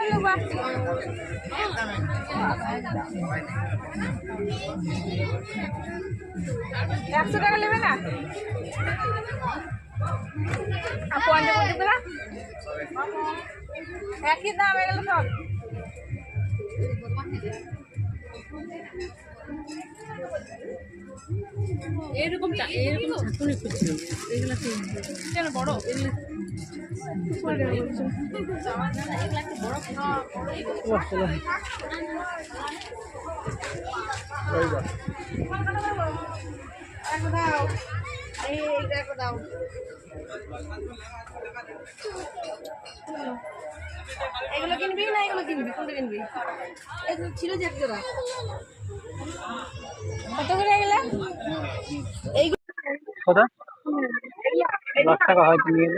100 টাকা নেবে না? একই দাম এগুলো সব। এরকম ছাতুনি করছিল এগুলা কেন বড় এগুলো এগুলো কিনবি না এগুলো কিনবি? কোনটা কিনবি? এগুলো ছিল যে জোড়া। কত করে এগুলা? এইগুলো কত? 1 লাখ টাকা হয়তো নিয়ে